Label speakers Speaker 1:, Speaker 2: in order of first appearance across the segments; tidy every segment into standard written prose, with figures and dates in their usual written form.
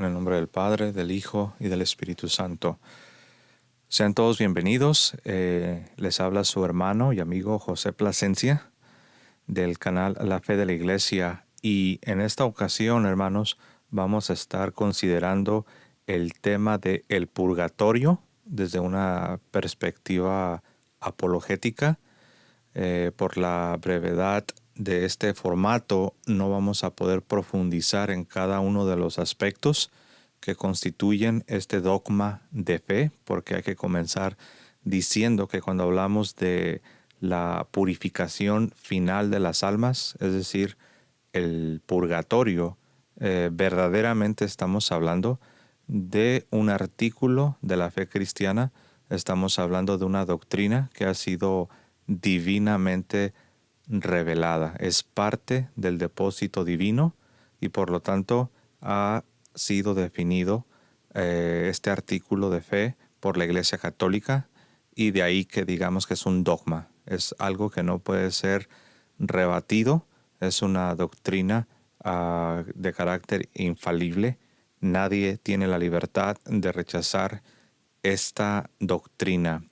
Speaker 1: En el nombre del Padre, del Hijo y del Espíritu Santo. Sean todos bienvenidos. Les habla su hermano y amigo José Plasencia del canal La Fe de la Iglesia. Y en esta ocasión, hermanos, vamos a estar considerando el tema de el purgatorio desde una perspectiva apologética. Por la brevedad de este formato, no vamos a poder profundizar en cada uno de los aspectos que constituyen este dogma de fe, porque hay que comenzar diciendo que cuando hablamos de la purificación final de las almas, es decir, el purgatorio, verdaderamente estamos hablando de un artículo de la fe cristiana, estamos hablando de una doctrina que ha sido divinamente revelada, es parte del depósito divino y por lo tanto ha sido definido este artículo de fe por la Iglesia Católica, y de ahí que digamos que es un dogma, es algo que no puede ser rebatido, es una doctrina de carácter infalible. Nadie tiene la libertad de rechazar esta doctrina,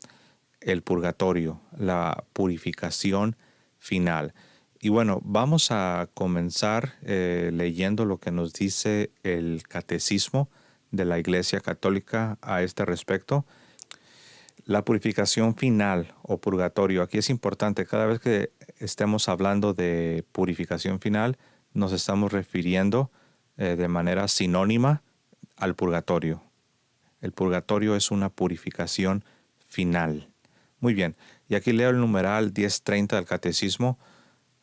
Speaker 1: el purgatorio, la purificación final. Y bueno, vamos a comenzar leyendo lo que nos dice el Catecismo de la Iglesia Católica a este respecto. La purificación final o purgatorio, aquí es importante, cada vez que estemos hablando de purificación final, nos estamos refiriendo de manera sinónima al purgatorio. El purgatorio es una purificación final. Muy bien, y aquí leo el numeral 1030 del Catecismo.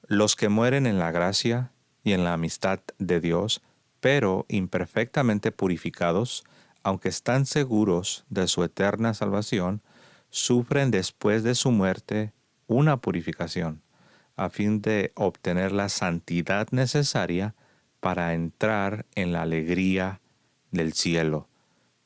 Speaker 1: Los que mueren en la gracia y en la amistad de Dios, pero imperfectamente purificados, aunque están seguros de su eterna salvación, sufren después de su muerte una purificación, a fin de obtener la santidad necesaria para entrar en la alegría del cielo.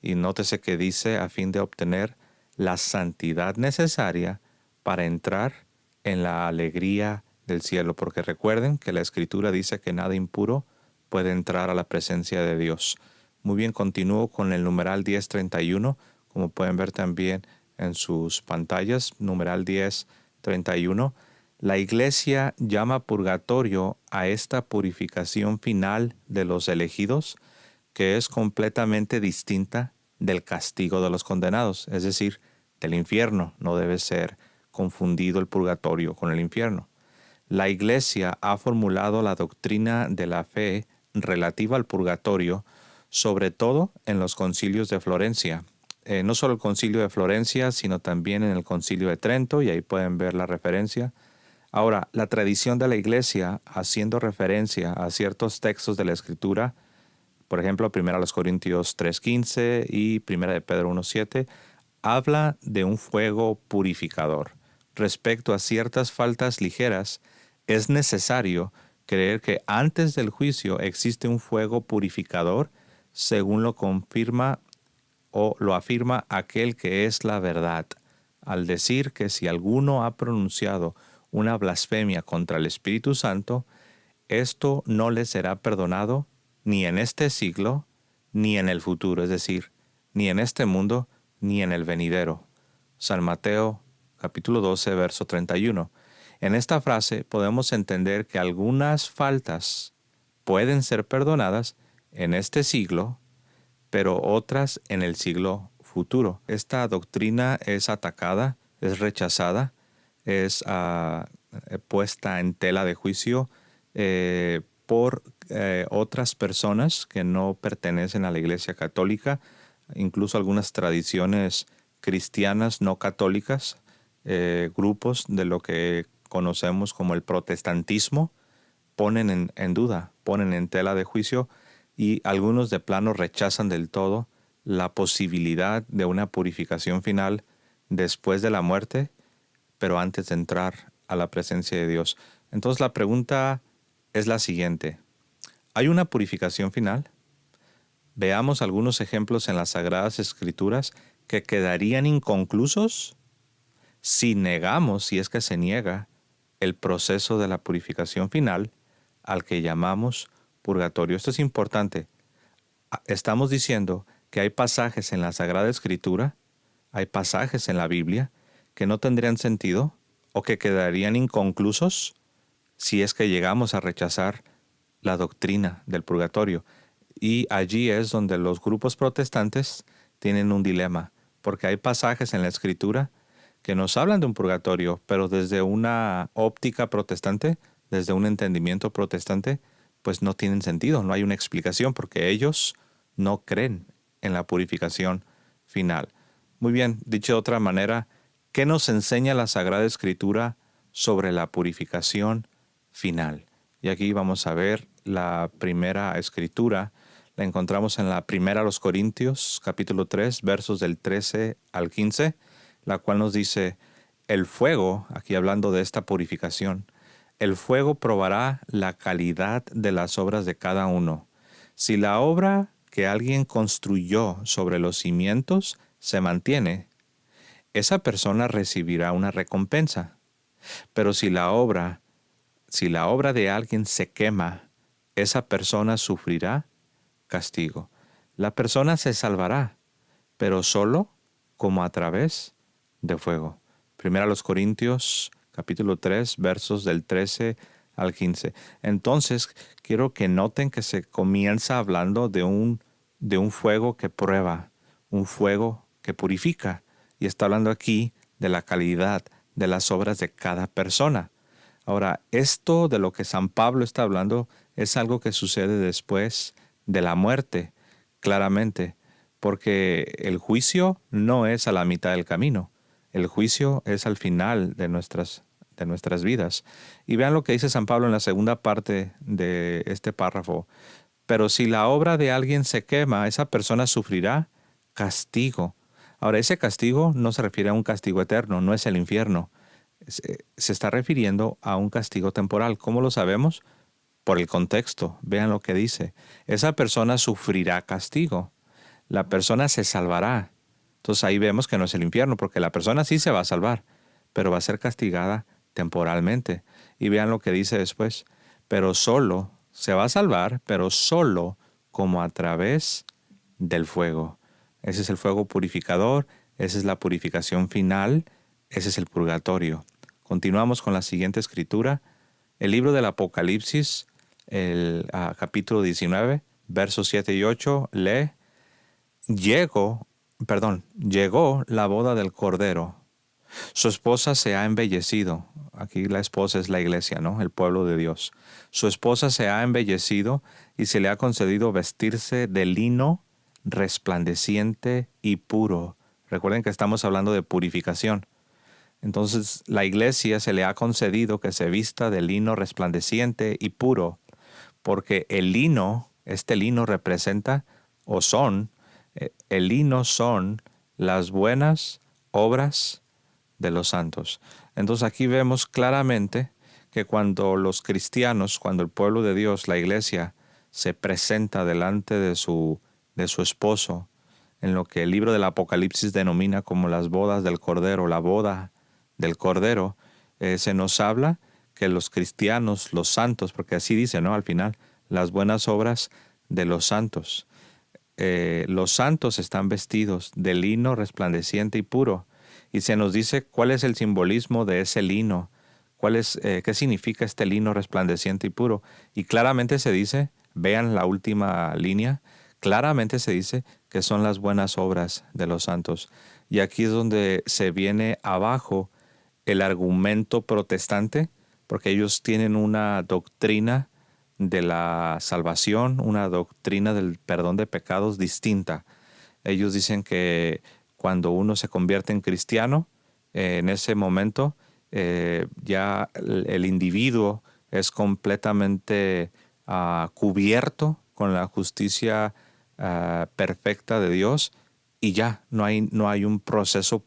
Speaker 1: Y nótese que dice a fin de obtener la santidad necesaria para entrar en la alegría del cielo, porque recuerden que la Escritura dice que nada impuro puede entrar a la presencia de Dios. Muy bien, continúo con el numeral 1031, como pueden ver también en sus pantallas, numeral 1031. La Iglesia llama purgatorio a esta purificación final de los elegidos, que es completamente distinta del castigo de los condenados, es decir, del infierno. No debe ser confundido el purgatorio con el infierno. La Iglesia ha formulado la doctrina de la fe relativa al purgatorio, sobre todo en los concilios de Florencia. No solo el concilio de Florencia, sino también en el concilio de Trento, y ahí pueden ver la referencia. Ahora, la tradición de la Iglesia, haciendo referencia a ciertos textos de la Escritura, por ejemplo, 1 Corintios 3:15 y 1 de Pedro 1:7, habla de un fuego purificador. Respecto a ciertas faltas ligeras, es necesario creer que antes del juicio existe un fuego purificador, según lo confirma o lo afirma aquel que es la verdad, al decir que si alguno ha pronunciado una blasfemia contra el Espíritu Santo, esto no le será perdonado ni en este siglo, ni en el futuro, es decir, ni en este mundo, ni en el venidero. San Mateo, capítulo 12, verso 31. En esta frase podemos entender que algunas faltas pueden ser perdonadas en este siglo, pero otras en el siglo futuro. Esta doctrina es atacada, es rechazada, es puesta en tela de juicio por otras personas que no pertenecen a la Iglesia Católica, incluso algunas tradiciones cristianas no católicas, grupos de lo que conocemos como el protestantismo, ponen en duda, ponen en tela de juicio, y algunos de plano rechazan del todo la posibilidad de una purificación final después de la muerte, pero antes de entrar a la presencia de Dios. Entonces la pregunta es la siguiente: ¿hay una purificación final? Veamos algunos ejemplos en las Sagradas Escrituras que quedarían inconclusos si negamos, si es que se niega, el proceso de la purificación final al que llamamos purgatorio. Esto es importante. Estamos diciendo que hay pasajes en la Sagrada Escritura, hay pasajes en la Biblia que no tendrían sentido o que quedarían inconclusos si es que llegamos a rechazar la doctrina del purgatorio. Y allí es donde los grupos protestantes tienen un dilema, porque hay pasajes en la Escritura que nos hablan de un purgatorio, pero desde una óptica protestante, desde un entendimiento protestante, pues no tienen sentido, no hay una explicación, porque ellos no creen en la purificación final. Muy bien, dicho de otra manera, ¿qué nos enseña la Sagrada Escritura sobre la purificación final? Y aquí vamos a ver la primera escritura. La encontramos en la primera a los Corintios, capítulo 3, versos del 13 al 15, la cual nos dice, el fuego, aquí hablando de esta purificación, el fuego probará la calidad de las obras de cada uno. Si la obra que alguien construyó sobre los cimientos se mantiene, esa persona recibirá una recompensa. Pero si la obra de alguien se quema, esa persona sufrirá castigo. La persona se salvará, pero solo como a través de fuego. Primera a los Corintios, capítulo 3, versos del 13 al 15. Entonces, quiero que noten que se comienza hablando de un fuego que prueba, un fuego que purifica. Y está hablando aquí de la calidad de las obras de cada persona. Ahora, esto de lo que San Pablo está hablando es algo que sucede después de la muerte, claramente, porque el juicio no es a la mitad del camino, el juicio es al final de nuestras vidas. Y vean lo que dice San Pablo en la segunda parte de este párrafo. Pero si la obra de alguien se quema, esa persona sufrirá castigo. Ahora, ese castigo no se refiere a un castigo eterno, no es el infierno. Se está refiriendo a un castigo temporal. ¿Cómo lo sabemos? Por el contexto. Vean lo que dice. Esa persona sufrirá castigo. La persona se salvará. Entonces ahí vemos que no es el infierno, porque la persona sí se va a salvar, pero va a ser castigada temporalmente. Y vean lo que dice después. Pero solo, se va a salvar, pero solo como a través del fuego. Ese es el fuego purificador, esa es la purificación final, ese es el purgatorio. Continuamos con la siguiente escritura. El libro del Apocalipsis, el capítulo 19, versos 7 y 8, lee, llegó la boda del Cordero. Su esposa se ha embellecido. Aquí la esposa es la iglesia, ¿no? El pueblo de Dios. Su esposa se ha embellecido y se le ha concedido vestirse de lino resplandeciente y puro. Recuerden que estamos hablando de purificación. Entonces, la iglesia se le ha concedido que se vista de lino resplandeciente y puro, porque el lino, este lino representa o son, el lino son las buenas obras de los santos. Entonces aquí vemos claramente que cuando los cristianos, cuando el pueblo de Dios, la iglesia, se presenta delante de su esposo, en lo que el libro del Apocalipsis denomina como las bodas del Cordero, la boda del Cordero, se nos habla que los cristianos, los santos, porque así dice, ¿no? Al final, las buenas obras de los santos. Los santos están vestidos de lino resplandeciente y puro. Y se nos dice cuál es el simbolismo de ese lino, qué significa este lino resplandeciente y puro. Y claramente se dice, vean la última línea, claramente se dice que son las buenas obras de los santos. Y aquí es donde se viene abajo el argumento protestante, porque ellos tienen una doctrina de la salvación, una doctrina del perdón de pecados distinta. Ellos dicen que cuando uno se convierte en cristiano, en ese momento ya el individuo es completamente cubierto con la justicia perfecta de Dios y ya no hay un proceso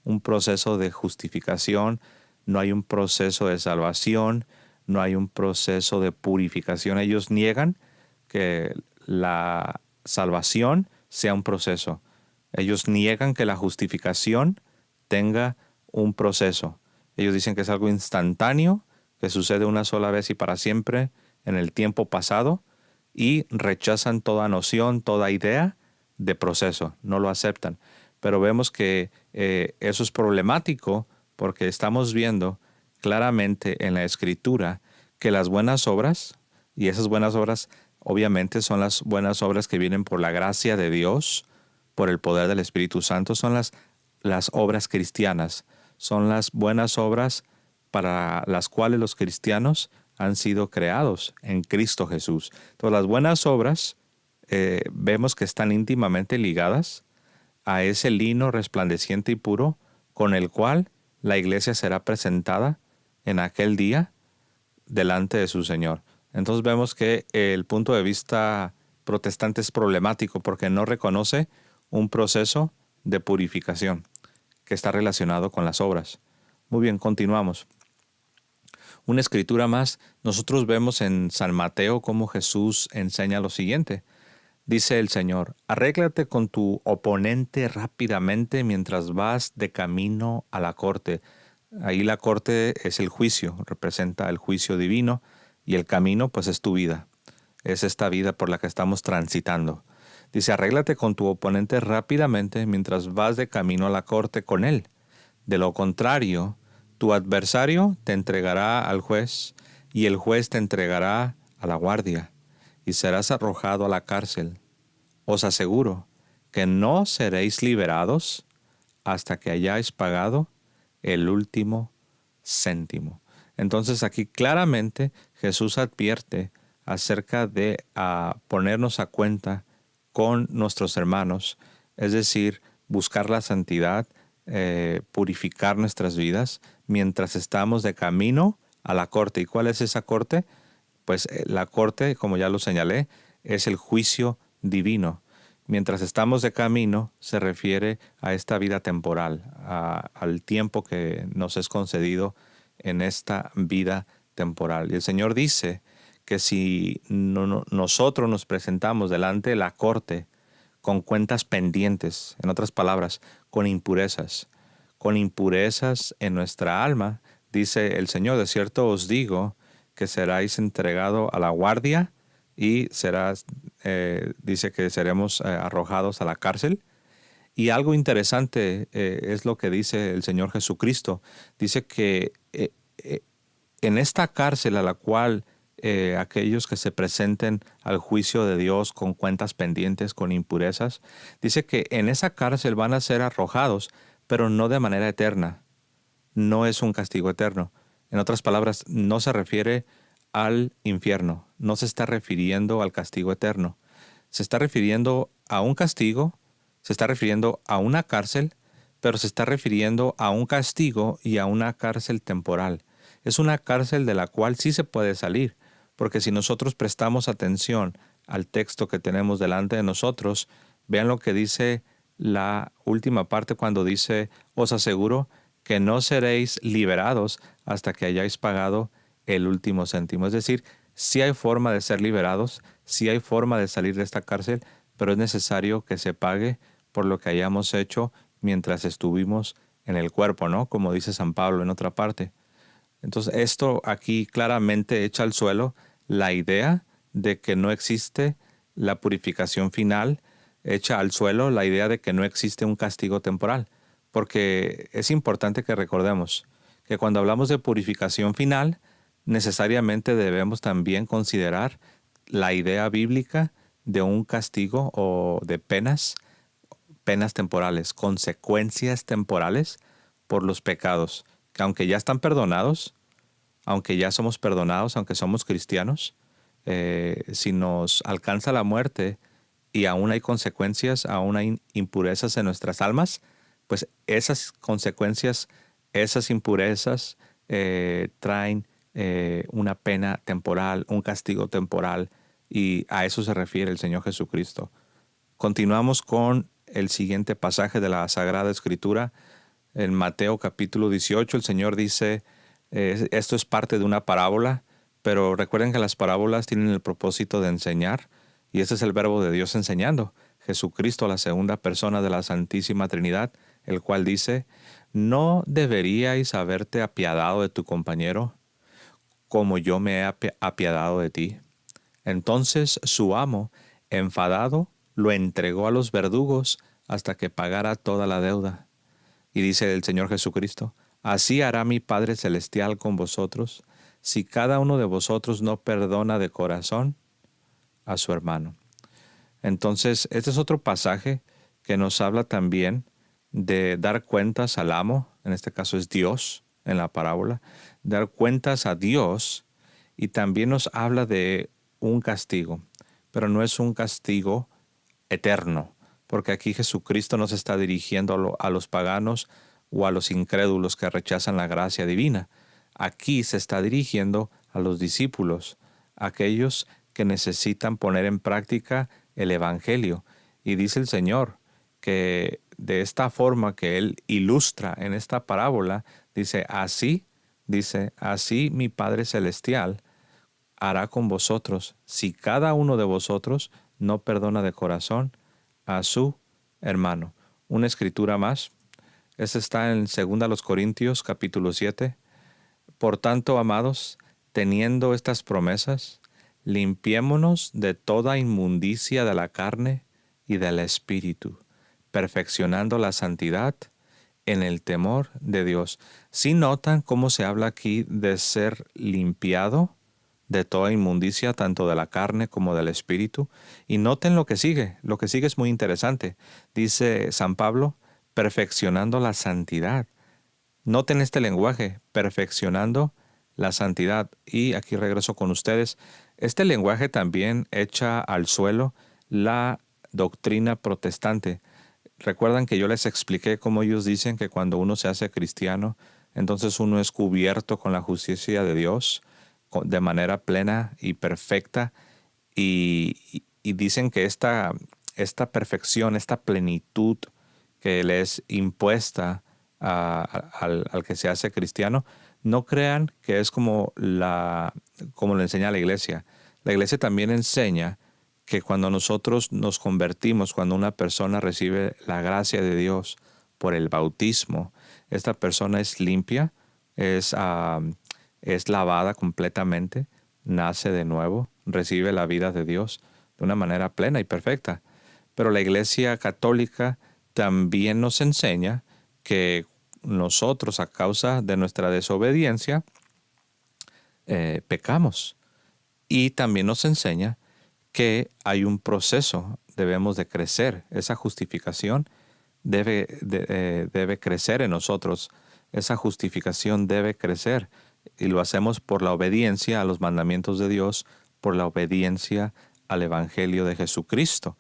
Speaker 1: de justificación, no hay un proceso de salvación, no hay un proceso de purificación. Ellos niegan que la salvación sea un proceso. Ellos niegan que la justificación tenga un proceso. Ellos dicen que es algo instantáneo, que sucede una sola vez y para siempre en el tiempo pasado, y rechazan toda noción, toda idea de proceso, no lo aceptan. Pero vemos que eso es problemático porque estamos viendo claramente en la Escritura que las buenas obras, y esas buenas obras obviamente son las buenas obras que vienen por la gracia de Dios, por el poder del Espíritu Santo, son las obras cristianas, son las buenas obras para las cuales los cristianos han sido creados en Cristo Jesús. Entonces las buenas obras vemos que están íntimamente ligadas a ese lino resplandeciente y puro con el cual la iglesia será presentada en aquel día delante de su Señor. Entonces vemos que el punto de vista protestante es problemático porque no reconoce un proceso de purificación que está relacionado con las obras. Muy bien, continuamos. Una escritura más, nosotros vemos en San Mateo cómo Jesús enseña lo siguiente. Dice el Señor, arréglate con tu oponente rápidamente mientras vas de camino a la corte. Ahí la corte es el juicio, representa el juicio divino, y el camino pues es tu vida. Es esta vida por la que estamos transitando. Dice, arréglate con tu oponente rápidamente mientras vas de camino a la corte con él. De lo contrario, tu adversario te entregará al juez y el juez te entregará a la guardia y serás arrojado a la cárcel. Os aseguro que no seréis liberados hasta que hayáis pagado el último céntimo. Entonces aquí claramente Jesús advierte acerca de ponernos a cuenta con nuestros hermanos, es decir, buscar la santidad, purificar nuestras vidas mientras estamos de camino a la corte. ¿Y cuál es esa corte? Pues la corte, como ya lo señalé, es el juicio divino. Mientras estamos de camino, se refiere a esta vida temporal, al tiempo que nos es concedido en esta vida temporal. Y el Señor dice que si nosotros nos presentamos delante de la corte con cuentas pendientes, en otras palabras, con impurezas en nuestra alma, dice el Señor, de cierto os digo que seráis entregado a la guardia y dice que seremos arrojados a la cárcel. Y algo interesante es lo que dice el Señor Jesucristo. Dice que en esta cárcel a la cual aquellos que se presenten al juicio de Dios con cuentas pendientes, con impurezas, dice que en esa cárcel van a ser arrojados, pero no de manera eterna. No es un castigo eterno. En otras palabras, no se refiere al infierno, no se está refiriendo al castigo eterno. Se está refiriendo a un castigo, se está refiriendo a una cárcel, pero se está refiriendo a un castigo y a una cárcel temporal. Es una cárcel de la cual sí se puede salir, porque si nosotros prestamos atención al texto que tenemos delante de nosotros, vean lo que dice la última parte cuando dice, os aseguro que no seréis liberados hasta que hayáis pagado el último céntimo. Es decir, sí hay forma de ser liberados, sí hay forma de salir de esta cárcel, pero es necesario que se pague por lo que hayamos hecho mientras estuvimos en el cuerpo, ¿no? Como dice San Pablo en otra parte. Entonces, esto aquí claramente echa al suelo la idea de que no existe la purificación final, echa al suelo la idea de que no existe un castigo temporal, porque es importante que recordemos que cuando hablamos de purificación final, necesariamente debemos también considerar la idea bíblica de un castigo o de penas temporales, consecuencias temporales por los pecados, que aunque ya están perdonados, aunque ya somos perdonados, aunque somos cristianos, si nos alcanza la muerte y aún hay consecuencias, aún hay impurezas en nuestras almas, pues esas consecuencias, esas impurezas traen una pena temporal, un castigo temporal, y a eso se refiere el Señor Jesucristo. Continuamos con el siguiente pasaje de la Sagrada Escritura. En Mateo capítulo 18, el Señor dice, esto es parte de una parábola, pero recuerden que las parábolas tienen el propósito de enseñar, y este es el verbo de Dios enseñando. Jesucristo, la segunda persona de la Santísima Trinidad, el cual dice, ¿no deberíais haberte apiadado de tu compañero como yo me he apiadado de ti? Entonces su amo, enfadado, lo entregó a los verdugos hasta que pagara toda la deuda. Y dice el Señor Jesucristo, así hará mi Padre Celestial con vosotros, si cada uno de vosotros no perdona de corazón a su hermano. Entonces, este es otro pasaje que nos habla también de dar cuentas al amo, en este caso es Dios en la parábola, dar cuentas a Dios, y también nos habla de un castigo, pero no es un castigo eterno, porque aquí Jesucristo no se está dirigiendo a los paganos o a los incrédulos que rechazan la gracia divina. Aquí se está dirigiendo a los discípulos, aquellos que necesitan poner en práctica el Evangelio. Y dice el Señor que de esta forma que Él ilustra en esta parábola, dice, así mi Padre Celestial hará con vosotros si cada uno de vosotros no perdona de corazón a su hermano. Una escritura más. Esta está en 2 Corintios capítulo 7. Por tanto, amados, teniendo estas promesas, limpiémonos de toda inmundicia de la carne y del espíritu, perfeccionando la santidad en el temor de Dios. ¿Sí notan cómo se habla aquí de ser limpiado de toda inmundicia, tanto de la carne como del espíritu? Y noten lo que sigue. Lo que sigue es muy interesante. Dice San Pablo, perfeccionando la santidad. Noten este lenguaje, perfeccionando la santidad. Y aquí regreso con ustedes. Este lenguaje también echa al suelo la doctrina protestante. Recuerdan que yo les expliqué cómo ellos dicen que cuando uno se hace cristiano, entonces uno es cubierto con la justicia de Dios de manera plena y perfecta, y dicen que esta perfección, esta plenitud que le es impuesta al que se hace cristiano, no crean que es como lo enseña la iglesia. La iglesia también enseña que cuando nosotros nos convertimos, cuando una persona recibe la gracia de Dios por el bautismo, esta persona es limpia, es lavada completamente, nace de nuevo, recibe la vida de Dios de una manera plena y perfecta. Pero la Iglesia Católica también nos enseña que nosotros, a causa de nuestra desobediencia, pecamos. Y también nos enseña que hay un proceso, debemos de crecer. Esa justificación debe crecer en nosotros. Esa justificación debe crecer. Y lo hacemos por la obediencia a los mandamientos de Dios, por la obediencia al Evangelio de Jesucristo.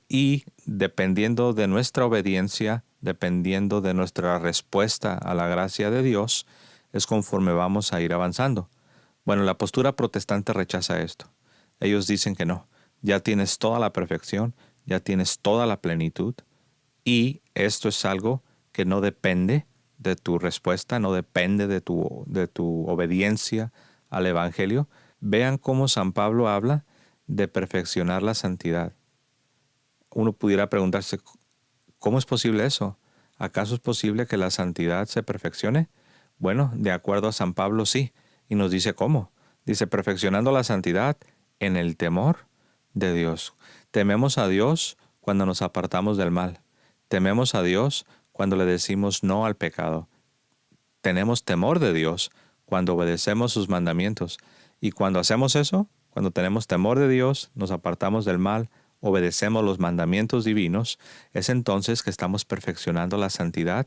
Speaker 1: Y dependiendo de nuestra obediencia, dependiendo de nuestra respuesta a la gracia de Dios, es conforme vamos a ir avanzando. Bueno, la postura protestante rechaza esto. Ellos dicen que no, ya tienes toda la perfección, ya tienes toda la plenitud, y esto es algo que no depende de tu respuesta, no depende de tu obediencia al Evangelio. Vean cómo San Pablo habla de perfeccionar la santidad. Uno pudiera preguntarse, ¿cómo es posible eso? ¿Acaso es posible que la santidad se perfeccione? Bueno, de acuerdo a San Pablo, sí. Y nos dice cómo. Dice, perfeccionando la santidad en el temor de Dios. Tememos a Dios cuando nos apartamos del mal. Tememos a Dios cuando le decimos no al pecado. Tenemos temor de Dios cuando obedecemos sus mandamientos. Y cuando hacemos eso, cuando tenemos temor de Dios, nos apartamos del mal, obedecemos los mandamientos divinos, es entonces que estamos perfeccionando la santidad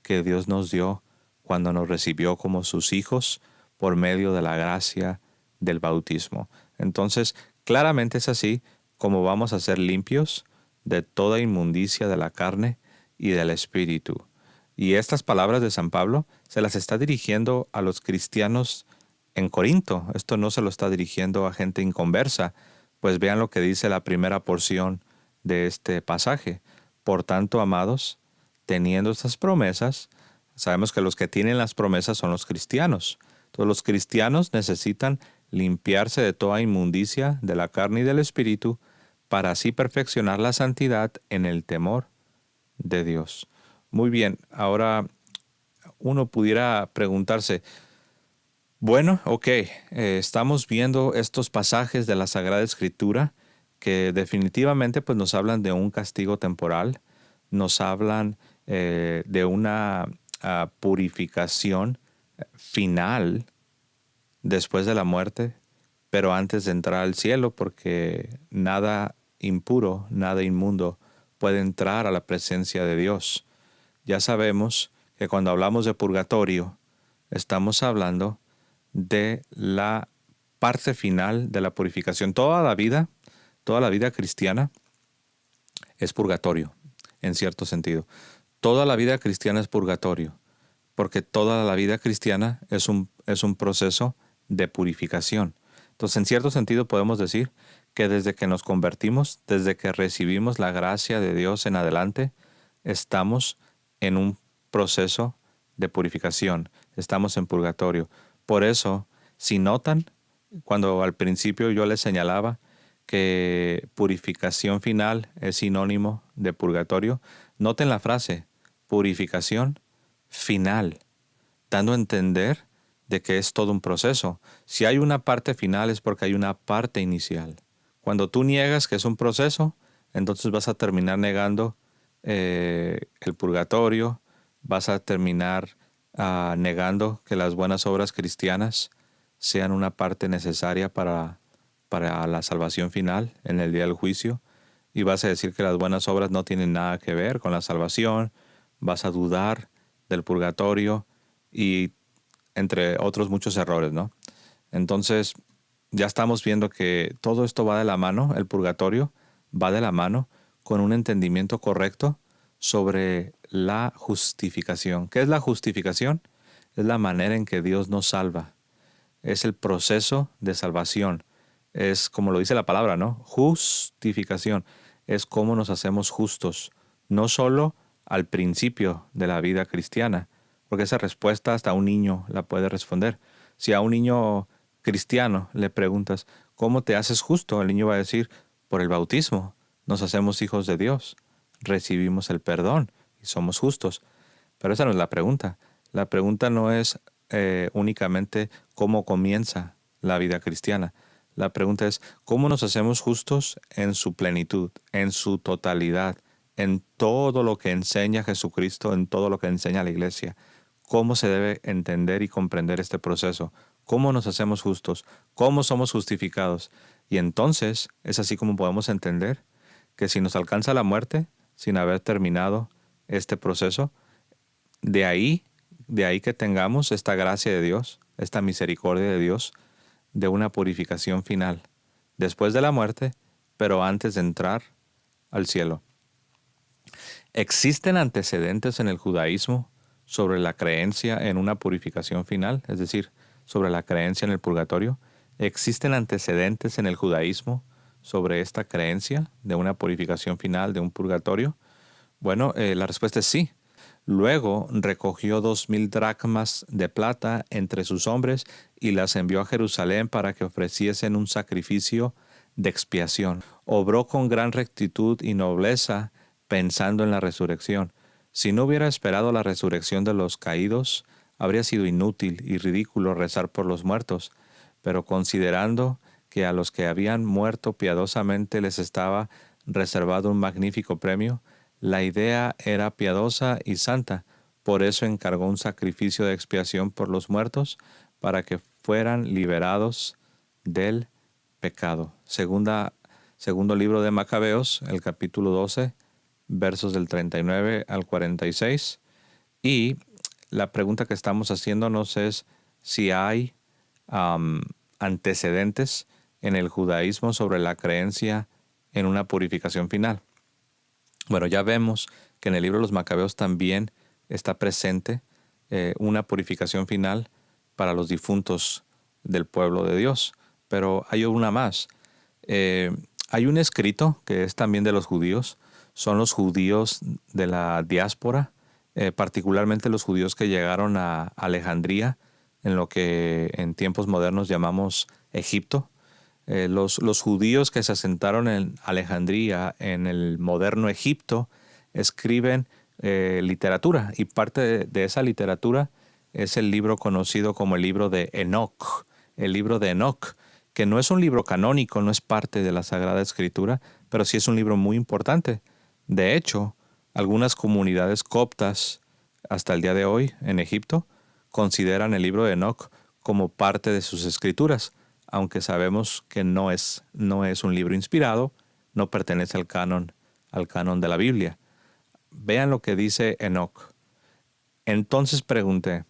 Speaker 1: que Dios nos dio cuando nos recibió como sus hijos por medio de la gracia del bautismo. Entonces, claramente es así como vamos a ser limpios de toda inmundicia de la carne y del espíritu. Y estas palabras de San Pablo se las está dirigiendo a los cristianos en Corinto. Esto no se lo está dirigiendo a gente inconversa. Pues vean lo que dice la primera porción de este pasaje. Por tanto, amados, teniendo estas promesas, sabemos que los que tienen las promesas son los cristianos. Entonces los cristianos necesitan limpiarse de toda inmundicia de la carne y del espíritu para así perfeccionar la santidad en el temor de Dios. Muy bien, ahora uno pudiera preguntarse, Bueno, ok, estamos viendo estos pasajes de la Sagrada Escritura que definitivamente pues, nos hablan de un castigo temporal, nos hablan de una purificación final después de la muerte, pero antes de entrar al cielo, porque nada impuro, nada inmundo puede entrar a la presencia de Dios. Ya sabemos que cuando hablamos de purgatorio, estamos hablando de la parte final de la purificación. Toda la vida cristiana es purgatorio, en cierto sentido. Toda la vida cristiana es purgatorio, porque toda la vida cristiana es un proceso de purificación. Entonces, en cierto sentido, podemos decir que desde que nos convertimos, desde que recibimos la gracia de Dios en adelante, estamos en un proceso de purificación, estamos en purgatorio. Por eso, si notan, cuando al principio yo les señalaba que purificación final es sinónimo de purgatorio, noten la frase purificación final, dando a entender de que es todo un proceso. Si hay una parte final es porque hay una parte inicial. Cuando tú niegas que es un proceso, entonces vas a terminar negando el purgatorio, vas a terminar negando que las buenas obras cristianas sean una parte necesaria para la salvación final en el día del juicio, y vas a decir que las buenas obras no tienen nada que ver con la salvación, vas a dudar del purgatorio y entre otros muchos errores, ¿no? Entonces, ya estamos viendo que todo esto va de la mano, el purgatorio va de la mano con un entendimiento correcto sobre la justificación. ¿Qué es la justificación? Es la manera en que Dios nos salva. Es el proceso de salvación. Es como lo dice la palabra, ¿no? Justificación. Es cómo nos hacemos justos. No solo al principio de la vida cristiana, porque esa respuesta hasta un niño la puede responder. Si a un niño cristiano le preguntas, ¿cómo te haces justo? El niño va a decir, por el bautismo. Nos hacemos hijos de Dios. Recibimos el perdón y somos justos. Pero esa no es la pregunta. La pregunta no es únicamente cómo comienza la vida cristiana. La pregunta es cómo nos hacemos justos en su plenitud, en su totalidad, en todo lo que enseña Jesucristo, en todo lo que enseña la Iglesia. ¿Cómo se debe entender y comprender este proceso? ¿Cómo nos hacemos justos? ¿Cómo somos justificados? Y entonces es así como podemos entender que si nos alcanza la muerte sin haber terminado este proceso, de ahí, de ahí que tengamos esta gracia de Dios, esta misericordia de Dios, de una purificación final, después de la muerte, pero antes de entrar al cielo. ¿Existen antecedentes en el judaísmo sobre la creencia en una purificación final? Es decir, sobre la creencia en el purgatorio. ¿Existen antecedentes en el judaísmo sobre esta creencia de una purificación final, de un purgatorio? Bueno, la respuesta es sí. Luego recogió 2000 dracmas de plata entre sus hombres y las envió a Jerusalén para que ofreciesen un sacrificio de expiación. Obró con gran rectitud y nobleza pensando en la resurrección. Si no hubiera esperado la resurrección de los caídos, habría sido inútil y ridículo rezar por los muertos, pero considerando que a los que habían muerto piadosamente les estaba reservado un magnífico premio, la idea era piadosa y santa, por eso encargó un sacrificio de expiación por los muertos para que fueran liberados del pecado. Segundo libro de Macabeos, el capítulo 12, versos del 39 al 46. Y la pregunta que estamos haciéndonos es si hay um, antecedentes en el judaísmo sobre la creencia en una purificación final. Bueno, ya vemos que en el libro de los Macabeos también está presente una purificación final para los difuntos del pueblo de Dios. Pero hay una más. Eh, Hay un escrito que es también de los judíos. Son los judíos de la diáspora, particularmente los judíos que llegaron a Alejandría, en lo que en tiempos modernos llamamos Egipto. Los judíos que se asentaron en Alejandría, en el moderno Egipto, escriben literatura, y parte de esa literatura es el libro conocido como el libro de Enoc. El libro de Enoc, que no es un libro canónico, no es parte de la Sagrada Escritura, pero sí es un libro muy importante. De hecho, algunas comunidades coptas hasta el día de hoy en Egipto consideran el libro de Enoc como parte de sus escrituras, aunque sabemos que no es un libro inspirado, no pertenece al canon de la Biblia. Vean lo que dice Enoc. Entonces pregunté,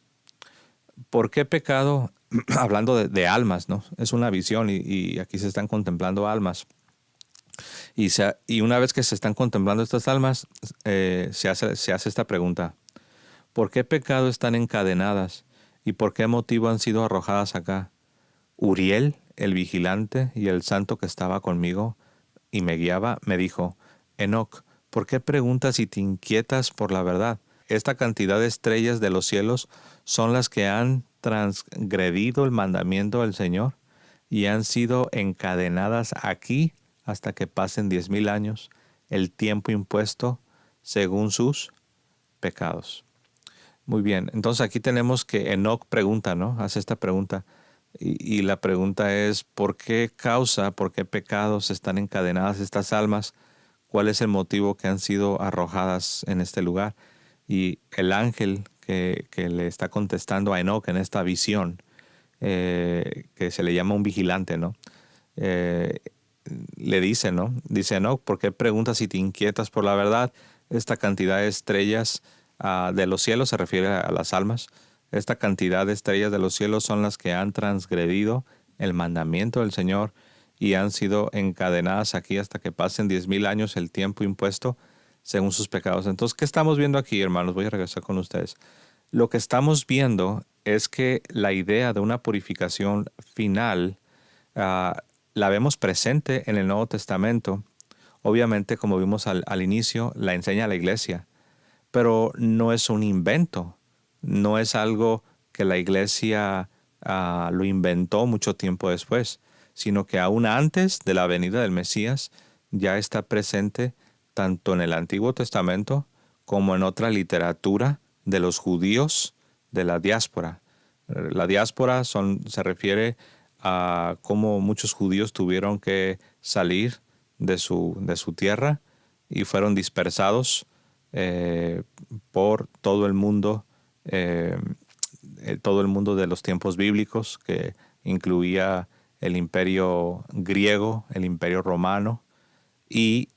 Speaker 1: ¿por qué pecado? Hablando de almas, ¿no? Es una visión y aquí se están contemplando almas. Y una vez que se están contemplando estas almas, se hace esta pregunta. ¿Por qué pecado están encadenadas? ¿Y por qué motivo han sido arrojadas acá? Uriel, el vigilante y el santo que estaba conmigo y me guiaba, me dijo, Enoc, ¿por qué preguntas y te inquietas por la verdad? Esta cantidad de estrellas de los cielos son las que han transgredido el mandamiento del Señor y han sido encadenadas aquí hasta que pasen 10,000 años, el tiempo impuesto según sus pecados. Muy bien, entonces aquí tenemos que Enoc pregunta, ¿no? Hace esta pregunta. Y la pregunta es, por qué pecados están encadenadas estas almas? ¿Cuál es el motivo que han sido arrojadas en este lugar? Y el ángel que le está contestando a Enoc en esta visión, que se le llama un vigilante, ¿no? Eh, Le dice, ¿no? Dice, no, ¿por qué preguntas si te inquietas por la verdad? Esta cantidad de estrellas de los cielos, se refiere a las almas, esta cantidad de estrellas de los cielos son las que han transgredido el mandamiento del Señor y han sido encadenadas aquí hasta que pasen 10,000 años el tiempo impuesto según sus pecados. Entonces, ¿qué estamos viendo aquí, hermanos? Voy a regresar con ustedes. Lo que estamos viendo es que la idea de una purificación final ah, la vemos presente en el Nuevo Testamento. Obviamente, como vimos al inicio, la enseña la iglesia, pero no es un invento, no es algo que la iglesia lo inventó mucho tiempo después, sino que aún antes de la venida del Mesías ya está presente tanto en el Antiguo Testamento como en otra literatura de los judíos de la diáspora. La diáspora se refiere a cómo muchos judíos tuvieron que salir de su tierra y fueron dispersados por eh, todo el mundo de los tiempos bíblicos, que incluía el imperio griego, el imperio romano, y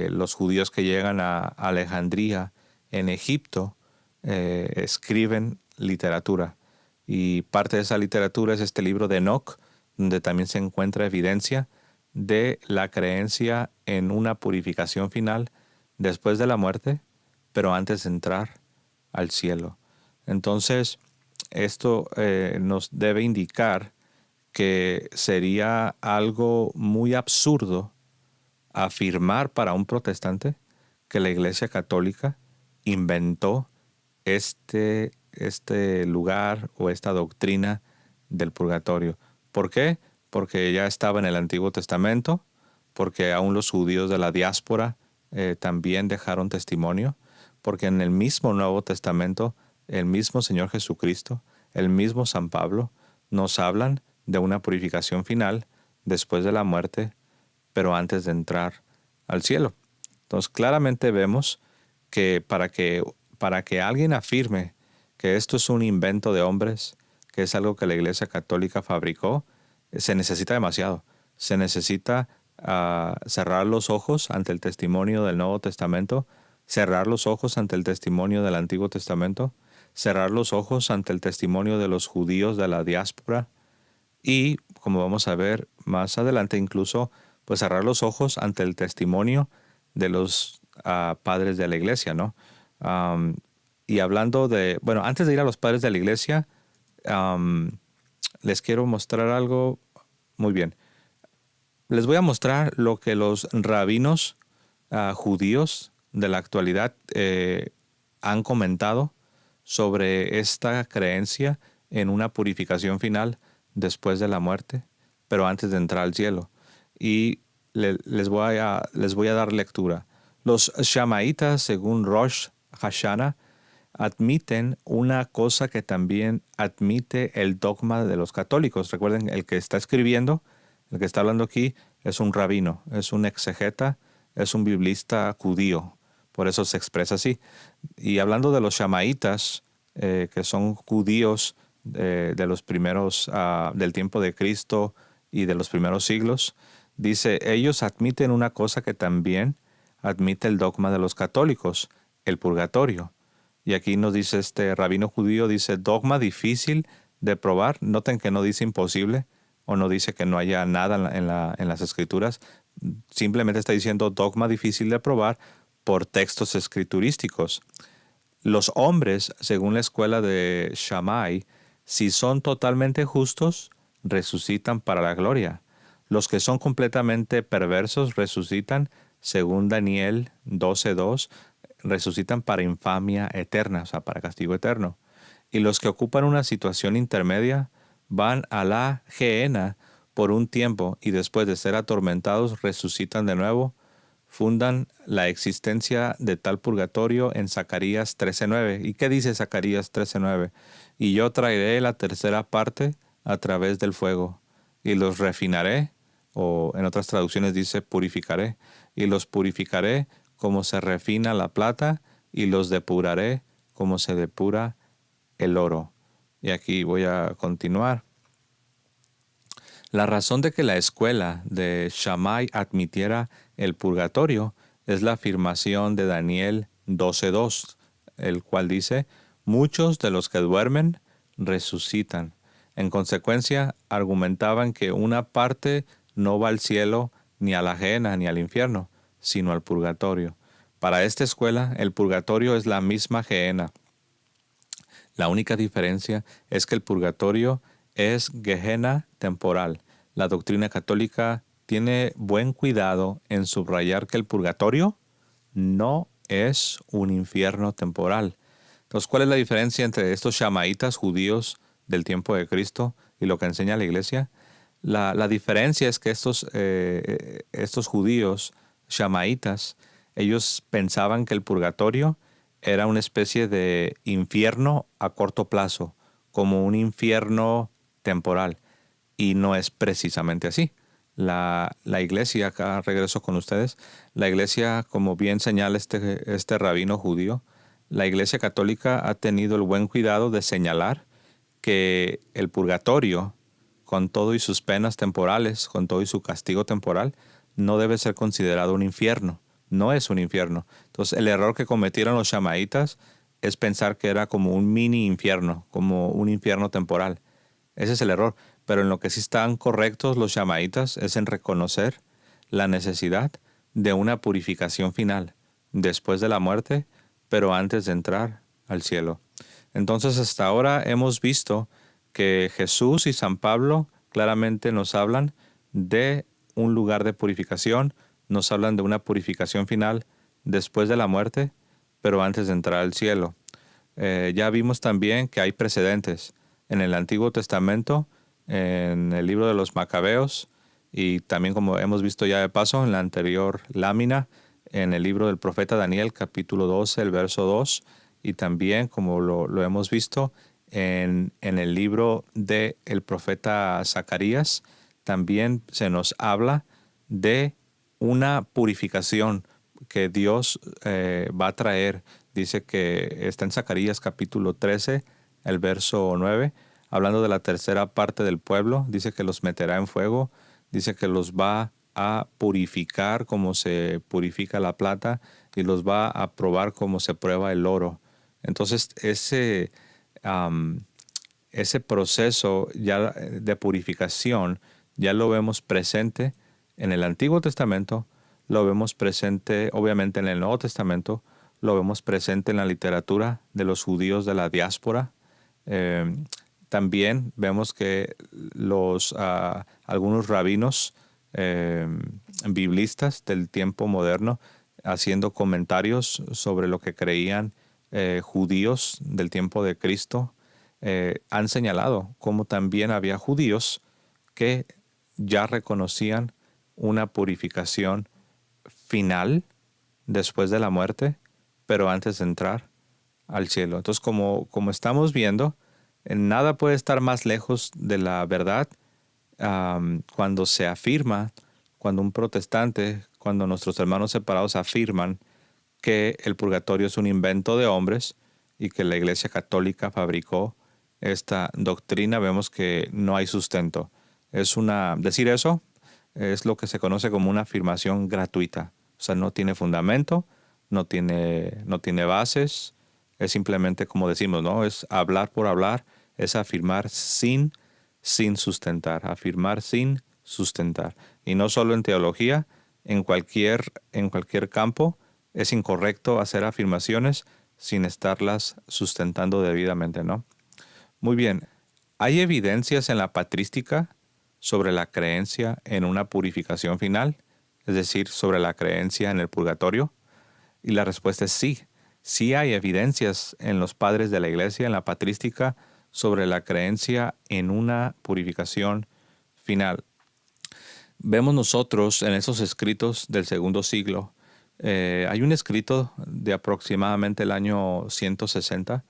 Speaker 1: los judíos que llegan a Alejandría en Egipto escriben literatura. Y parte de esa literatura es este libro de Enoc, donde también se encuentra evidencia de la creencia en una purificación final después de la muerte, pero antes de entrar al cielo. Entonces, esto nos debe indicar que sería algo muy absurdo afirmar para un protestante que la Iglesia Católica inventó este lugar o esta doctrina del purgatorio. ¿Por qué? Porque ya estaba en el Antiguo Testamento, porque aún los judíos de la diáspora también dejaron testimonio, porque en el mismo Nuevo Testamento, el mismo Señor Jesucristo, el mismo San Pablo, nos hablan de una purificación final después de la muerte, pero antes de entrar al cielo. Entonces, claramente vemos que para que alguien afirme que esto es un invento de hombres, que es algo que la Iglesia Católica fabricó, se necesita demasiado. Se necesita cerrar los ojos ante el testimonio del Nuevo Testamento, cerrar los ojos ante el testimonio del Antiguo Testamento, cerrar los ojos ante el testimonio de los judíos de la diáspora y, como vamos a ver más adelante, incluso pues cerrar los ojos ante el testimonio de los padres de la iglesia, ¿no? Y hablando bueno, antes de ir a los padres de la iglesia, les quiero mostrar algo. Muy bien. Les voy a mostrar lo que los rabinos judíos de la actualidad han comentado sobre esta creencia en una purificación final después de la muerte, pero antes de entrar al cielo. Y les voy a dar lectura. Los Shamaitas, según Rosh Hashanah, admiten una cosa que también admite el dogma de los católicos. Recuerden, el que está escribiendo, el que está hablando aquí, es un rabino, es un exegeta, es un biblista judío. Por eso se expresa así. Y hablando de los shamaitas, que son judíos de los primeros, del tiempo de Cristo y de los primeros siglos, dice, ellos admiten una cosa que también admite el dogma de los católicos, el purgatorio. Y aquí nos dice este rabino judío, dice, dogma difícil de probar. Noten que no dice imposible o no dice que no haya nada en las escrituras. Simplemente está diciendo dogma difícil de probar por textos escriturísticos. Los hombres, según la escuela de Shammai, si son totalmente justos, resucitan para la gloria. Los que son completamente perversos resucitan, según Daniel 12:2, resucitan para infamia eterna, o sea, para castigo eterno. Y los que ocupan una situación intermedia van a la gehenna por un tiempo y después de ser atormentados resucitan de nuevo, fundan la existencia de tal purgatorio en Zacarías 13:9. ¿Y qué dice Zacarías 13:9? Y yo traeré la tercera parte a través del fuego, y los refinaré, o en otras traducciones dice purificaré, y los purificaré como se refina la plata, y los depuraré como se depura el oro. Y aquí voy a continuar. La razón de que la escuela de Shammai admitiera el purgatorio es la afirmación de Daniel 12:2, el cual dice, muchos de los que duermen resucitan. En consecuencia, argumentaban que una parte no va al cielo, ni a la gehenna, ni al infierno, sino al purgatorio. Para esta escuela, el purgatorio es la misma gehenna. La única diferencia es que el purgatorio es Gehenna temporal. La doctrina católica tiene buen cuidado en subrayar que el purgatorio no es un infierno temporal. Entonces, ¿cuál es la diferencia entre estos shamaitas judíos del tiempo de Cristo y lo que enseña la iglesia? La diferencia es que estos judíos shamaitas, ellos pensaban que el purgatorio era una especie de infierno a corto plazo, como un infierno temporal, y no es precisamente así. La iglesia, acá regreso con ustedes, la iglesia, como bien señala este rabino judío, la iglesia católica ha tenido el buen cuidado de señalar que el purgatorio, con todo y sus penas temporales, con todo y su castigo temporal, no debe ser considerado un infierno. No es un infierno. Entonces, el error que cometieron los shamaitas es pensar que era como un mini infierno, como un infierno temporal. Ese es el error. Pero en lo que sí están correctos los shamaitas es en reconocer la necesidad de una purificación final, después de la muerte, pero antes de entrar al cielo. Entonces, hasta ahora hemos visto que Jesús y San Pablo claramente nos hablan de un lugar de purificación, nos hablan de una purificación final después de la muerte, pero antes de entrar al cielo. Ya vimos también que hay precedentes en el Antiguo Testamento, en el libro de los Macabeos, y también, como hemos visto ya de paso en la anterior lámina, en el libro del profeta Daniel, capítulo 12, el verso 2, y también, como lo hemos visto, en el libro del profeta Zacarías, también se nos habla de una purificación que Dios va a traer. Dice que está en Zacarías capítulo 13, el verso 9, hablando de la tercera parte del pueblo. Dice que los meterá en fuego, dice que los va a purificar como se purifica la plata y los va a probar como se prueba el oro. Entonces, ese proceso ya de purificación ya lo vemos presente en el Antiguo Testamento, lo vemos presente obviamente en el Nuevo Testamento, lo vemos presente en la literatura de los judíos de la diáspora. También vemos que algunos rabinos biblistas del tiempo moderno haciendo comentarios sobre lo que creían judíos del tiempo de Cristo, han señalado cómo también había judíos que ya reconocían una purificación final después de la muerte, pero antes de entrar al cielo. Entonces, como estamos viendo, nada puede estar más lejos de la verdad cuando se afirma, cuando un protestante, cuando nuestros hermanos separados afirman que el purgatorio es un invento de hombres y que la Iglesia Católica fabricó esta doctrina, vemos que no hay sustento. Decir eso es lo que se conoce como una afirmación gratuita. O sea, no tiene fundamento, no tiene bases, es simplemente como decimos, ¿no? Es hablar por hablar, es afirmar sin sustentar, afirmar sin sustentar. Y no solo en teología, en cualquier campo es incorrecto hacer afirmaciones sin estarlas sustentando debidamente, ¿no? Muy bien. ¿Hay evidencias en la patrística sobre la creencia en una purificación final? Es decir, sobre la creencia en el purgatorio. Y la respuesta es sí. Sí hay evidencias en los padres de la iglesia, en la patrística, sobre la creencia en una purificación final. Vemos nosotros en esos escritos del segundo siglo, hay un escrito de aproximadamente el año 160,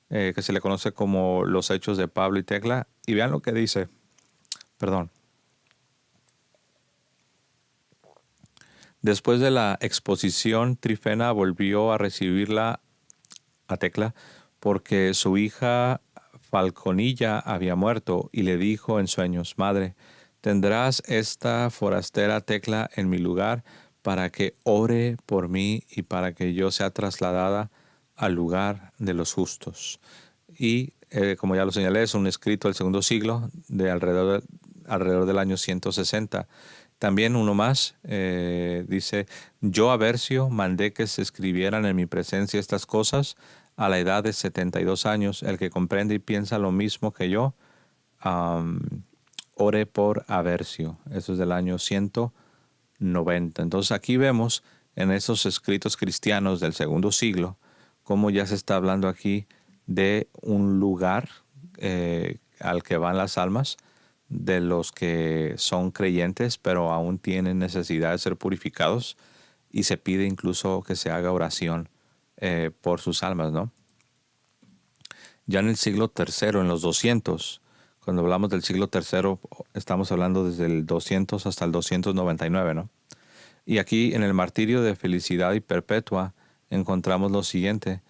Speaker 1: que se le conoce como los Hechos de Pablo y Tecla, y vean lo que dice. Perdón. Después de la exposición, Trifena volvió a recibirla a Tecla porque su hija Falconilla había muerto y le dijo en sueños: Madre, tendrás esta forastera Tecla en mi lugar para que ore por mí y para que yo sea trasladada al lugar de los justos. Y como ya lo señalé, es un escrito del segundo siglo, de alrededor del año 160. También uno más dice: Yo, Aversio, mandé que se escribieran en mi presencia estas cosas a la edad de 72 años. El que comprende y piensa lo mismo que yo, um, ore por Aversio. Eso es del año 190. Entonces aquí vemos en esos escritos cristianos del segundo siglo cómo ya se está hablando aquí de un lugar al que van las almas de los que son creyentes, pero aún tienen necesidad de ser purificados, y se pide incluso que se haga oración por sus almas, ¿no? Ya en el siglo tercero, en los 200, cuando hablamos del siglo tercero, estamos hablando desde el 200 hasta el 299, ¿no? Y aquí en el martirio de felicidad y perpetua encontramos lo siguiente: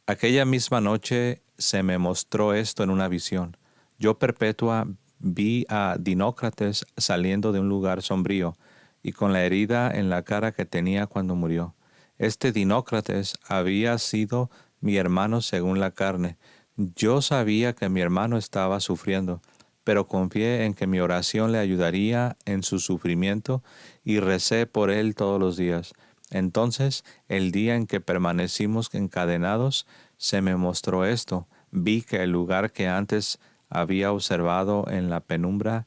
Speaker 1: aquella misma noche se me mostró esto en una visión. Yo, Perpetua, vi a Dinócrates saliendo de un lugar sombrío y con la herida en la cara que tenía cuando murió. Este Dinócrates había sido mi hermano según la carne. Yo sabía que mi hermano estaba sufriendo, pero confié en que mi oración le ayudaría en su sufrimiento y recé por él todos los días. Entonces, el día en que permanecimos encadenados, se me mostró esto. Vi que el lugar que antes había observado en la penumbra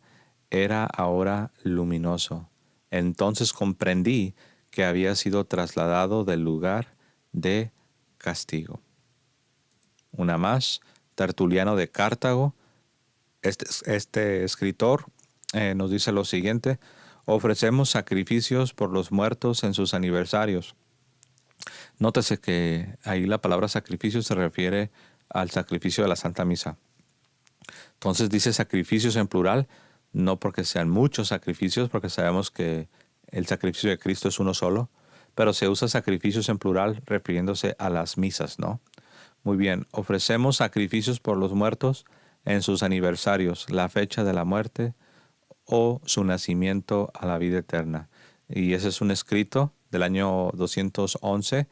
Speaker 1: era ahora luminoso. Entonces comprendí que había sido trasladado del lugar de castigo. Una más, Tertuliano de Cartago. Este escritor nos dice lo siguiente: ofrecemos sacrificios por los muertos en sus aniversarios. Nótese que ahí la palabra sacrificio se refiere al sacrificio de la Santa Misa. Entonces dice sacrificios en plural, no porque sean muchos sacrificios, porque sabemos que el sacrificio de Cristo es uno solo, pero se usa sacrificios en plural refiriéndose a las misas, ¿no? Muy bien, ofrecemos sacrificios por los muertos en sus aniversarios, la fecha de la muerte o su nacimiento a la vida eterna. Y ese es un escrito del año 211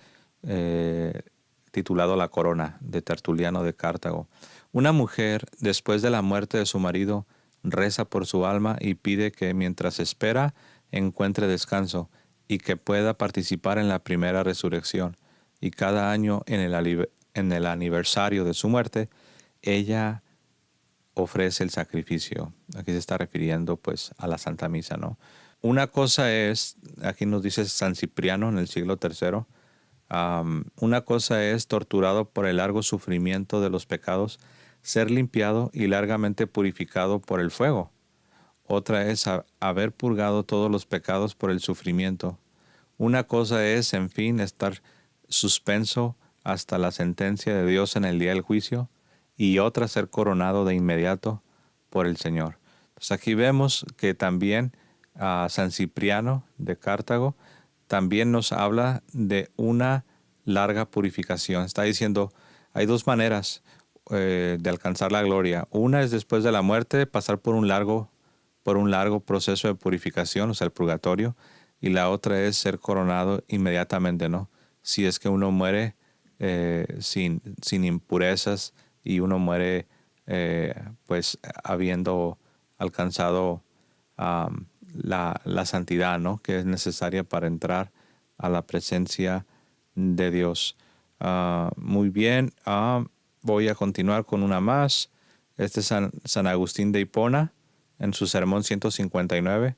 Speaker 1: titulado La Corona, de Tertuliano de Cartago. Una mujer, después de la muerte de su marido, reza por su alma y pide que mientras espera encuentre descanso y que pueda participar en la primera resurrección. Y cada año en el aniversario de su muerte, ella ofrece el sacrificio. Aquí se está refiriendo pues a la Santa Misa, ¿no? Una cosa es, aquí nos dice San Cipriano en el siglo III, una cosa es, torturado por el largo sufrimiento de los pecados, ser limpiado y largamente purificado por el fuego. Otra es haber purgado todos los pecados por el sufrimiento. Una cosa es, en fin, estar suspenso hasta la sentencia de Dios en el día del juicio, y otra ser coronado de inmediato por el Señor. Entonces aquí vemos que también San Cipriano de Cartago también nos habla de una larga purificación. Está diciendo, hay dos maneras de alcanzar la gloria. Una es después de la muerte pasar por un largo proceso de purificación, o sea, el purgatorio, y la otra es ser coronado inmediatamente, ¿no? Si es que uno muere sin impurezas y uno muere pues habiendo alcanzado la santidad, ¿no? Que es necesaria para entrar a la presencia de Dios. Muy bien, voy a continuar con una más. Este es San Agustín de Hipona en su sermón 159.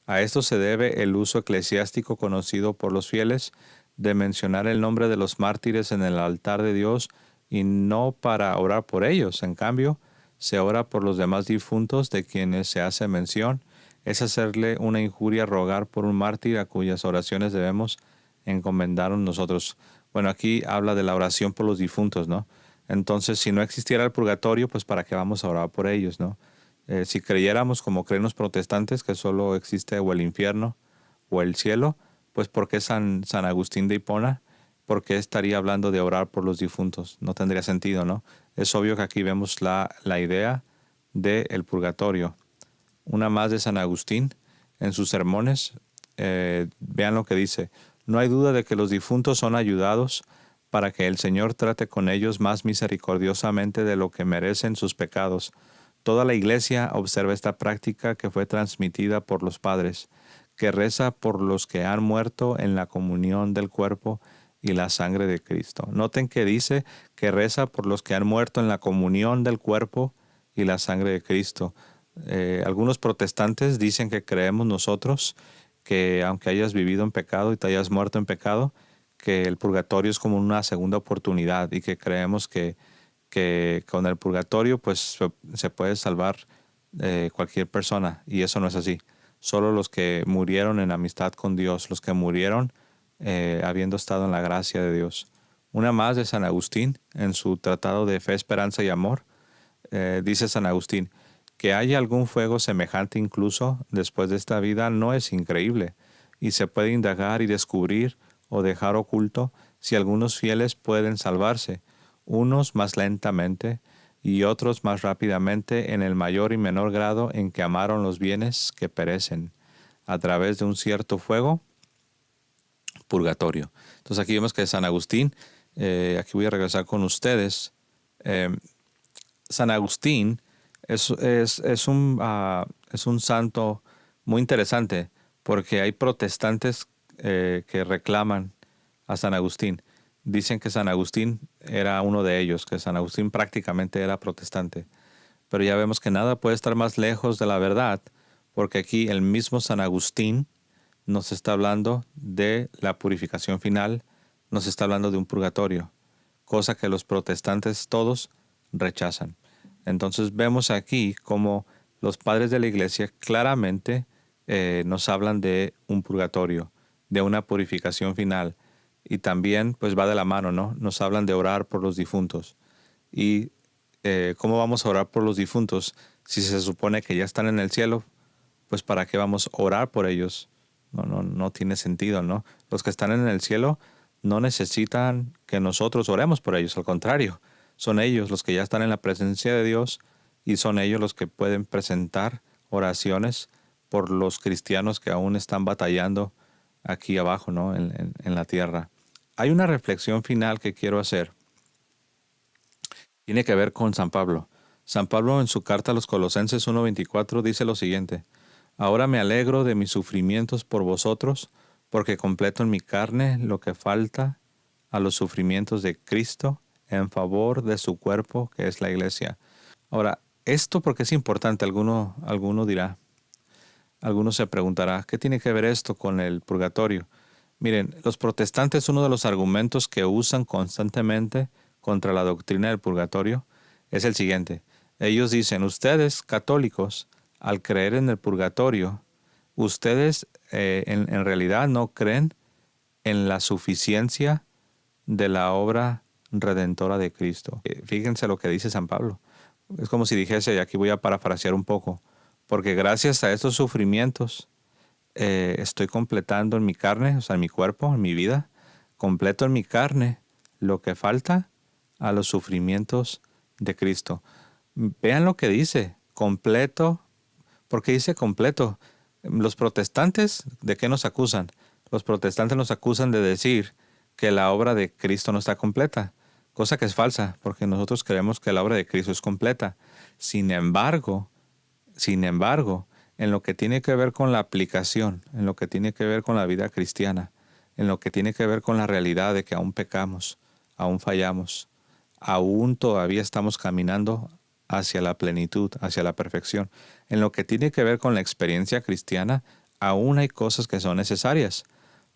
Speaker 1: A esto se debe el uso eclesiástico conocido por los fieles de mencionar el nombre de los mártires en el altar de Dios y no para orar por ellos. En cambio, se ora por los demás difuntos de quienes se hace mención. Es hacerle una injuria rogar por un mártir a cuyas oraciones debemos encomendarnos nosotros. Bueno, aquí habla de la oración por los difuntos, ¿no? Entonces, si no existiera el purgatorio, pues ¿para qué vamos a orar por ellos, no? Si creyéramos, como creen los protestantes, que solo existe o el infierno o el cielo, pues ¿por qué San Agustín de Hipona? ¿Por qué estaría hablando de orar por los difuntos? No tendría sentido, ¿no? Es obvio que aquí vemos la idea del purgatorio. Una más de San Agustín en sus sermones. Vean lo que dice. No hay duda de que los difuntos son ayudados para que el Señor trate con ellos más misericordiosamente de lo que merecen sus pecados. Toda la Iglesia observa esta práctica que fue transmitida por los padres, que reza por los que han muerto en la comunión del cuerpo y la sangre de Cristo. Noten que dice que reza por los que han muerto en la comunión del cuerpo y la sangre de Cristo. Algunos protestantes dicen que creemos nosotros que aunque hayas vivido en pecado y te hayas muerto en pecado, que el purgatorio es como una segunda oportunidad y que creemos que con el purgatorio pues se puede salvar cualquier persona, y eso no es así. Solo los que murieron en amistad con Dios, los que murieron habiendo estado en la gracia de Dios. Una más de San Agustín en su Tratado de Fe, Esperanza y Amor. Dice San Agustín, que haya algún fuego semejante incluso después de esta vida no es increíble, y se puede indagar y descubrir o dejar oculto si algunos fieles pueden salvarse, unos más lentamente y otros más rápidamente en el mayor y menor grado en que amaron los bienes que perecen, a través de un cierto fuego purgatorio. Entonces aquí vemos que San Agustín, aquí voy a regresar con ustedes. San Agustín es un santo muy interesante porque hay protestantes que reclaman a San Agustín. Dicen que San Agustín era uno de ellos, que San Agustín prácticamente era protestante. Pero ya vemos que nada puede estar más lejos de la verdad, porque aquí el mismo San Agustín nos está hablando de la purificación final, nos está hablando de un purgatorio, cosa que los protestantes todos rechazan. Entonces vemos aquí como los padres de la iglesia claramente nos hablan de un purgatorio, de una purificación final, y también pues va de la mano, ¿no? Nos hablan de orar por los difuntos. Y ¿cómo vamos a orar por los difuntos si se supone que ya están en el cielo? Pues ¿para qué vamos a orar por ellos? No tiene sentido, ¿no? Los que están en el cielo no necesitan que nosotros oremos por ellos, al contrario, son ellos los que ya están en la presencia de Dios y son ellos los que pueden presentar oraciones por los cristianos que aún están batallando aquí abajo, ¿no? En la tierra. Hay una reflexión final que quiero hacer. Tiene que ver con San Pablo. San Pablo en su carta a los Colosenses 1:24 dice lo siguiente: Ahora me alegro de mis sufrimientos por vosotros, porque completo en mi carne lo que falta a los sufrimientos de Cristo en favor de su cuerpo, que es la iglesia. Ahora, esto porque es importante, alguno dirá, alguno se preguntará, ¿qué tiene que ver esto con el purgatorio? Miren, los protestantes, uno de los argumentos que usan constantemente contra la doctrina del purgatorio es el siguiente. Ellos dicen, ustedes, católicos, al creer en el purgatorio, ustedes en realidad no creen en la suficiencia de la obra redentora de Cristo. Fíjense lo que dice San Pablo. Es como si dijese, y aquí voy a parafrasear un poco, porque gracias a estos sufrimientos estoy completando en mi carne, o sea, en mi cuerpo, en mi vida, completo en mi carne lo que falta a los sufrimientos de Cristo. Vean lo que dice, completo. ¿Por qué dice completo? Los protestantes, ¿de qué nos acusan? Los protestantes nos acusan de decir que la obra de Cristo no está completa, cosa que es falsa, porque nosotros creemos que la obra de Cristo es completa. Sin embargo, en lo que tiene que ver con la aplicación, en lo que tiene que ver con la vida cristiana, en lo que tiene que ver con la realidad de que aún pecamos, aún fallamos, aún todavía estamos caminando hacia la plenitud, hacia la perfección. En lo que tiene que ver con la experiencia cristiana, aún hay cosas que son necesarias.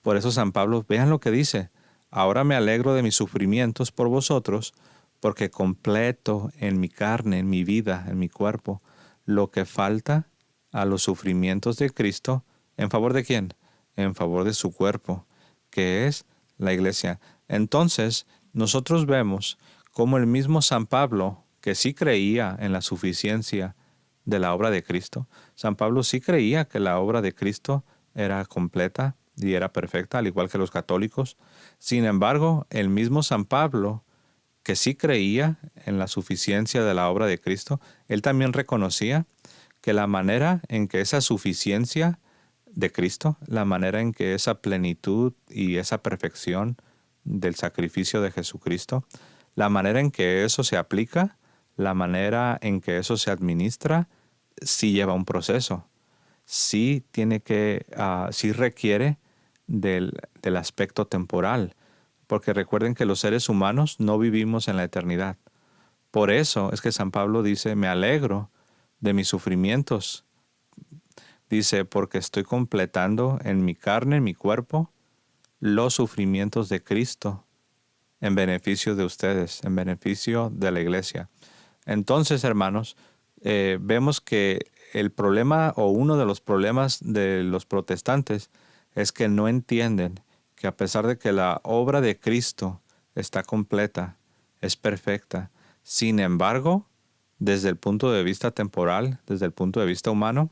Speaker 1: Por eso San Pablo, vean lo que dice, ahora me alegro de mis sufrimientos por vosotros, porque completo en mi carne, en mi vida, en mi cuerpo, lo que falta a los sufrimientos de Cristo, ¿en favor de quién? En favor de su cuerpo, que es la iglesia. Entonces, nosotros vemos cómo el mismo San Pablo, que sí creía en la suficiencia de la obra de Cristo, San Pablo sí creía que la obra de Cristo era completa y era perfecta, al igual que los católicos. Sin embargo, el mismo San Pablo, que sí creía en la suficiencia de la obra de Cristo, él también reconocía que la manera en que esa suficiencia de Cristo, la manera en que esa plenitud y esa perfección del sacrificio de Jesucristo, la manera en que eso se aplica, la manera en que eso se administra, sí lleva un proceso, sí requiere del aspecto temporal, porque recuerden que los seres humanos no vivimos en la eternidad. Por eso es que San Pablo dice, me alegro de mis sufrimientos. Dice, porque estoy completando en mi carne, en mi cuerpo, los sufrimientos de Cristo en beneficio de ustedes, en beneficio de la iglesia. Entonces, hermanos, vemos que el problema o uno de los problemas de los protestantes es que no entienden que a pesar de que la obra de Cristo está completa, es perfecta, sin embargo, desde el punto de vista temporal, desde el punto de vista humano,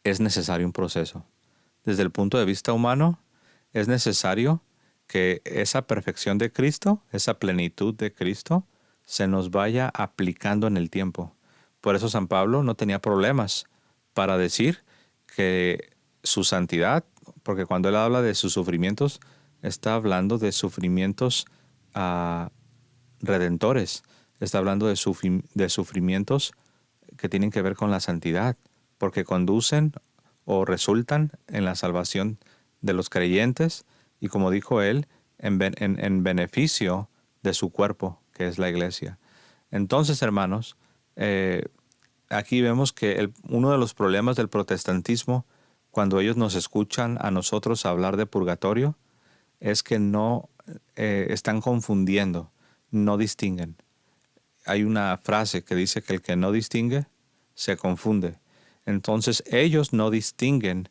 Speaker 1: es necesario un proceso. Desde el punto de vista humano, es necesario que esa perfección de Cristo, esa plenitud de Cristo, se nos vaya aplicando en el tiempo. Por eso San Pablo no tenía problemas para decir que su santidad, porque cuando él habla de sus sufrimientos, está hablando de sufrimientos redentores, está hablando de sufrimientos que tienen que ver con la santidad, porque conducen o resultan en la salvación de los creyentes y, como dijo él, en beneficio de su cuerpo, que es la iglesia. Entonces, hermanos, aquí vemos que uno de los problemas del protestantismo, cuando ellos nos escuchan a nosotros hablar de purgatorio, es que no están confundiendo, no distinguen. Hay una frase que dice que el que no distingue se confunde. Entonces ellos no distinguen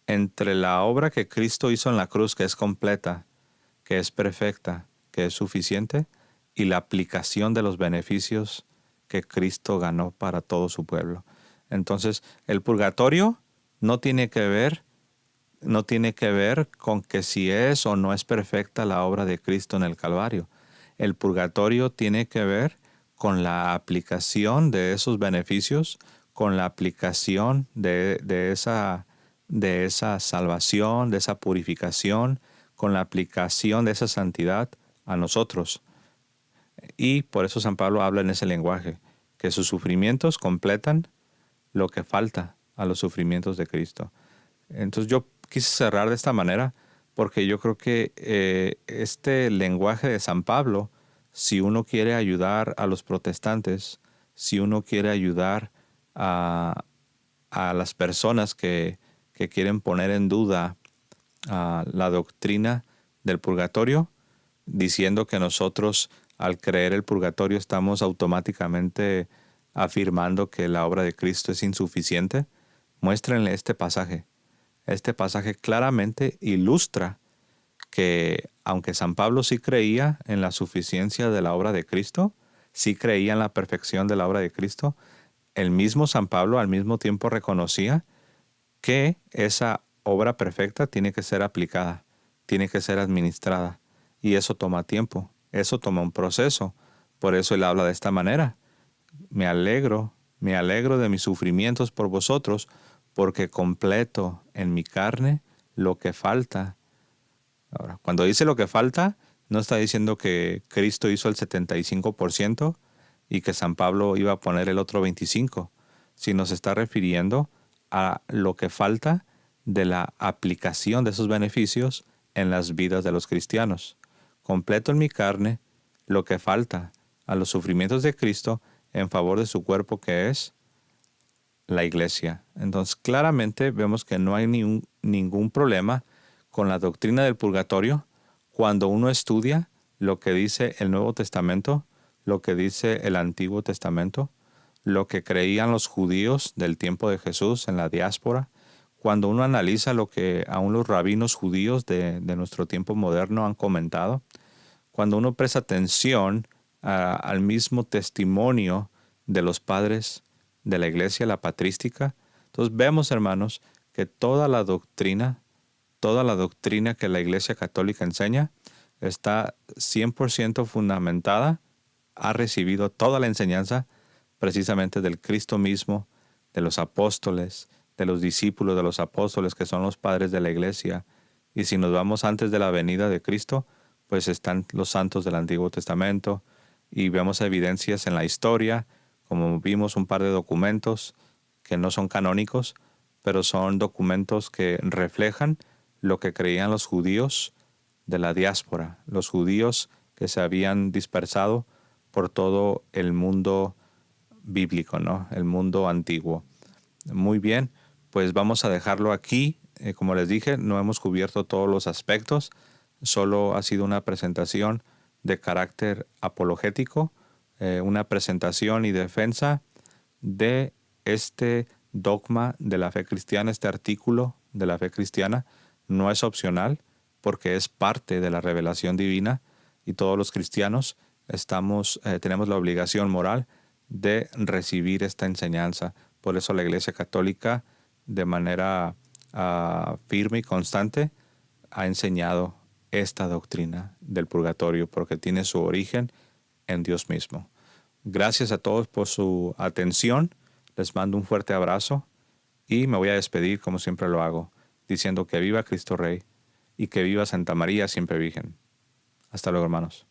Speaker 1: entre la obra que Cristo hizo en la cruz, que es completa, que es perfecta, que es suficiente, y la aplicación de los beneficios que Cristo ganó para todo su pueblo. Entonces, el purgatorio no tiene que ver con que si es o no es perfecta la obra de Cristo en el Calvario. El purgatorio tiene que ver con la aplicación de esos beneficios, con la aplicación de esa salvación, de esa purificación, con la aplicación de esa santidad a nosotros. Y por eso San Pablo habla en ese lenguaje, que sus sufrimientos completan lo que falta a los sufrimientos de Cristo. Entonces yo quise cerrar de esta manera porque yo creo que este lenguaje de San Pablo, si uno quiere ayudar a los protestantes, si uno quiere ayudar a las personas que quieren poner en duda la doctrina del purgatorio, diciendo que nosotros al creer el purgatorio estamos automáticamente afirmando que la obra de Cristo es insuficiente, muéstrenle este pasaje. Este pasaje claramente ilustra que aunque San Pablo sí creía en la suficiencia de la obra de Cristo, sí creía en la perfección de la obra de Cristo, el mismo San Pablo al mismo tiempo reconocía que esa obra perfecta tiene que ser aplicada, tiene que ser administrada. Y eso toma tiempo, eso toma un proceso. Por eso él habla de esta manera. Me alegro de mis sufrimientos por vosotros, porque completo en mi carne lo que falta. Ahora, cuando dice lo que falta, no está diciendo que Cristo hizo el 75% y que San Pablo iba a poner el otro 25%, sino se está refiriendo a lo que falta de la aplicación de esos beneficios en las vidas de los cristianos. Completo en mi carne lo que falta a los sufrimientos de Cristo en favor de su cuerpo, que es la iglesia. Entonces, claramente vemos que no hay ningún problema con la doctrina del purgatorio cuando uno estudia lo que dice el Nuevo Testamento, lo que dice el Antiguo Testamento, lo que creían los judíos del tiempo de Jesús en la diáspora, cuando uno analiza lo que aún los rabinos judíos de nuestro tiempo moderno han comentado, cuando uno presta atención al mismo testimonio de los padres de la iglesia, la patrística, entonces vemos, hermanos, que toda la doctrina que la Iglesia Católica enseña está 100% fundamentada, ha recibido toda la enseñanza precisamente del Cristo mismo, de los apóstoles, de los discípulos de los apóstoles que son los padres de la Iglesia. Y si nos vamos antes de la venida de Cristo, pues están los santos del Antiguo Testamento y vemos evidencias en la historia, como vimos un par de documentos que no son canónicos, pero son documentos que reflejan lo que creían los judíos de la diáspora, los judíos que se habían dispersado por todo el mundo bíblico, ¿no? El mundo antiguo. Muy bien, pues vamos a dejarlo aquí. Como les dije, no hemos cubierto todos los aspectos, solo ha sido una presentación de carácter apologético, una presentación y defensa de este dogma de la fe cristiana, este artículo de la fe cristiana. No es opcional porque es parte de la revelación divina y todos los cristianos tenemos la obligación moral de recibir esta enseñanza. Por eso la Iglesia Católica, de manera firme y constante, ha enseñado esta doctrina del purgatorio porque tiene su origen en Dios mismo. Gracias a todos por su atención. Les mando un fuerte abrazo y me voy a despedir como siempre lo hago, diciendo que viva Cristo Rey y que viva Santa María siempre Virgen. Hasta luego, hermanos.